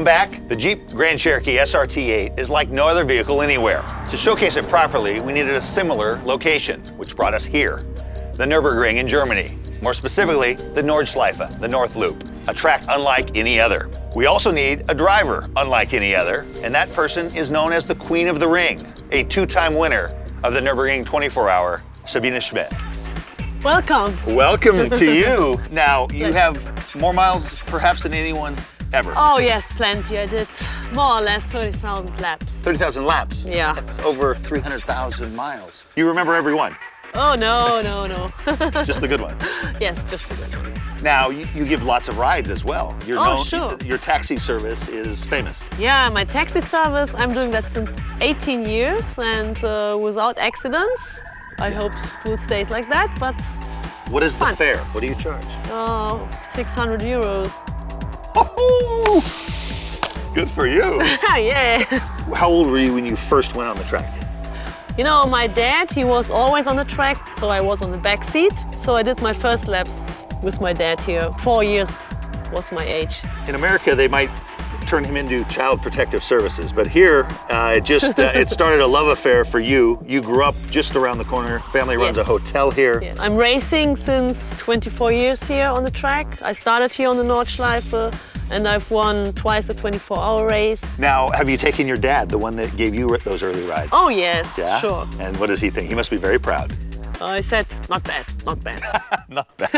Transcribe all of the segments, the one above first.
back. The Jeep Grand Cherokee SRT8 is like no other vehicle anywhere. To showcase it properly, we needed a similar location, which brought us here, the Nürburgring in Germany. More specifically, the Nordschleife, the North Loop, a track unlike any other. We also need a driver unlike any other, and that person is known as the Queen of the Ring, a two-time winner of the Nürburgring 24-hour, Sabine Schmitz. Welcome. Welcome to you. Now, you have more miles perhaps than anyone ever. Oh yes, plenty. I did more or less 30,000 laps. 30,000 laps? Yeah. That's over 300,000 miles. You remember every one? Oh, no. Just the good ones? Yes, just the good ones. Now, you give lots of rides as well. Sure. Your taxi service is famous. Yeah, my taxi service, I'm doing that since 18 years and without accidents. I hope it will stay like that, but what is the fun. fare? What do you charge? 600 euros. Oh, good for you. Yeah. How old were you when you first went on the track? You know, my dad, he was always on the track, so I was on the back seat. So I did my first laps with my dad here. 4 years was my age. In America, they might turn him into Child Protective Services, but here, it started a love affair for you. You grew up just around the corner. Family runs a hotel here. Yeah. I'm racing since 24 years here on the track. I started here on the Nordschleife, and I've won twice the 24-hour race. Now, have you taken your dad, the one that gave you those early rides? Oh yes, yeah? Sure. And what does he think? He must be very proud. I said, not bad, not bad. Not bad.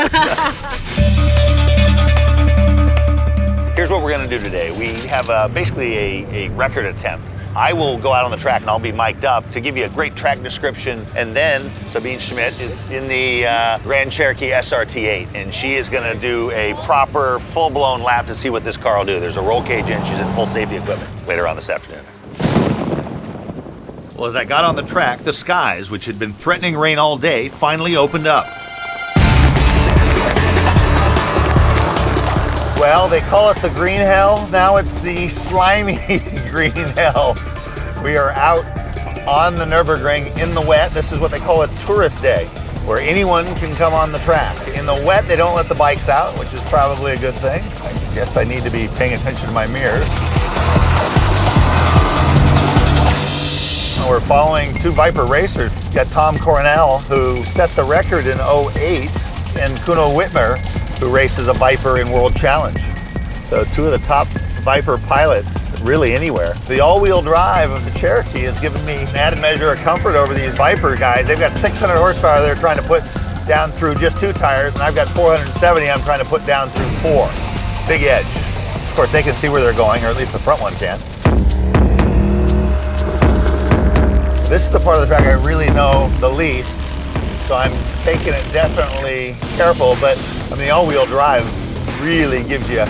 Here's what we're gonna do today. We have basically a record attempt. I will go out on the track and I'll be mic'd up to give you a great track description, and then Sabine Schmitz is in the Grand Cherokee SRT8, and she is gonna do a proper, full-blown lap to see what this car will do. There's a roll cage in, she's in full safety equipment later on this afternoon. Well, as I got on the track, the skies, which had been threatening rain all day, finally opened up. Well, they call it the green hell. Now it's the slimy green hell. We are out on the Nürburgring in the wet. This is what they call a tourist day, where anyone can come on the track. In the wet, they don't let the bikes out, which is probably a good thing. I guess I need to be paying attention to my mirrors. We're following two Viper racers. We've got Tom Coronel, who set the record in '08, and Kuno Whitmer, who races a Viper in World Challenge. So two of the top Viper pilots, really anywhere. The all-wheel drive of the Cherokee has given me an added measure of comfort over these Viper guys. They've got 600 horsepower they're trying to put down through just 2 tires, and I've got 470 I'm trying to put down through 4. Big edge. Of course, they can see where they're going, or at least the front one can. This is the part of the track I really know the least, so I'm taking it definitely careful, but the all-wheel drive really gives you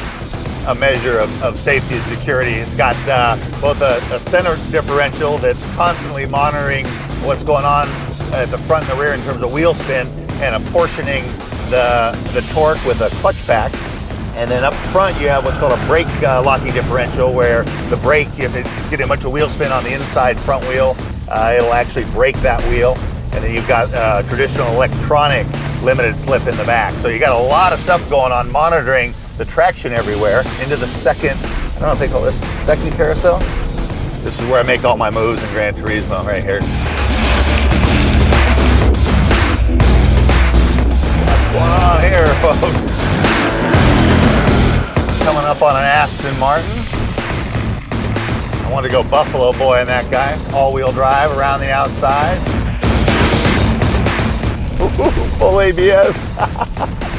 a measure of safety and security. It's got both a center differential that's constantly monitoring what's going on at the front and the rear in terms of wheel spin, and apportioning the torque with a clutch pack. And then up front you have what's called a brake locking differential, where the brake, if it's getting a bunch of wheel spin on the inside front wheel, it'll actually brake that wheel. And then you've got traditional electronic limited slip in the back. So you got a lot of stuff going on, monitoring the traction everywhere. Into the second, I don't know if they call this second carousel. This is where I make all my moves in Gran Turismo, right here. What's going on here, folks? Coming up on an Aston Martin. I want to go Buffalo Boy in that guy. All-wheel drive around the outside. Ooh, full ABS.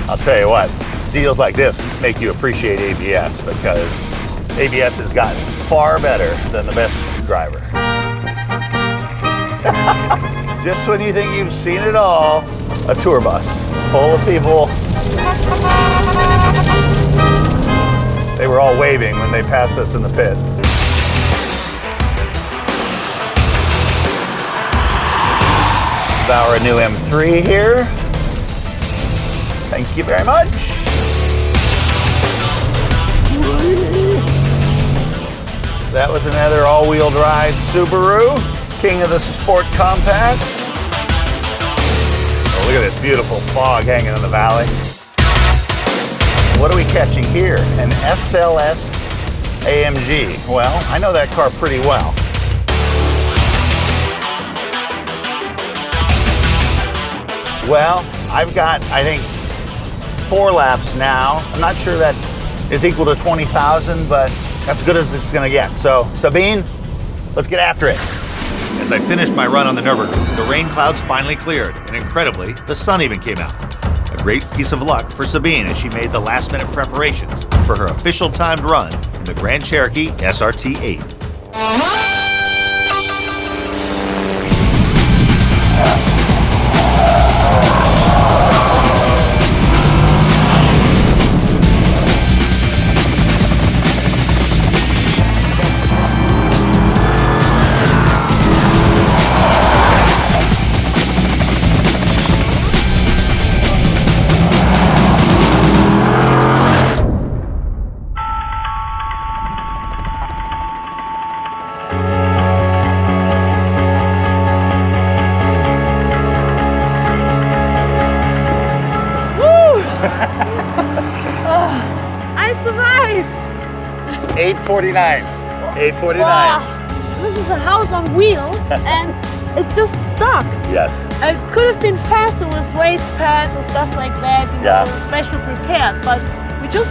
I'll tell you what, deals like this make you appreciate ABS, because ABS has gotten far better than the best driver. Just when you think you've seen it all, a tour bus full of people. They were all waving when they passed us in the pits. Our new M3 here. Thank you very much. That was another all-wheel drive Subaru, king of the sport compact. Oh, look at this beautiful fog hanging in the valley. What are we catching here? An SLS AMG. Well, I know that car pretty well. Well, I've got, I think, 4 laps now. I'm not sure that is equal to 20,000, but that's as good as it's gonna get. So, Sabine, let's get after it. As I finished my run on the Nürburgring, the rain clouds finally cleared, and incredibly, the sun even came out. A great piece of luck for Sabine as she made the last-minute preparations for her official timed run in the Grand Cherokee SRT8. I survived! 8:49. 8:49. Wow. This is a house on wheels and it's just stuck. Yes. I could have been faster with race pads and stuff like that, you know, special prepared, but we just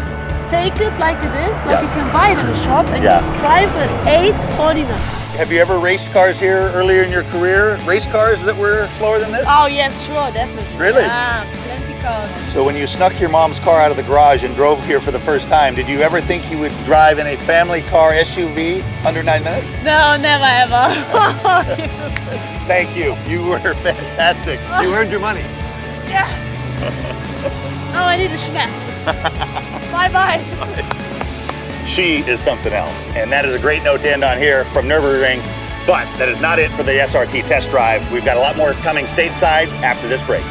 take it like it is, like you can buy it in a shop and you drive at 8:49. Have you ever raced cars here earlier in your career? Race cars that were slower than this? Oh yes, sure, definitely. Really? Yeah, plenty cars. So when you snuck your mom's car out of the garage and drove here for the first time, did you ever think you would drive in a family car SUV under 9 minutes? No, never ever. Thank you. You were fantastic. You earned your money. Yeah. Oh, I need a schnapps. Bye-bye. She is something else. And that is a great note to end on here from Nürburgring. But that is not it for the SRT test drive. We've got a lot more coming stateside after this break.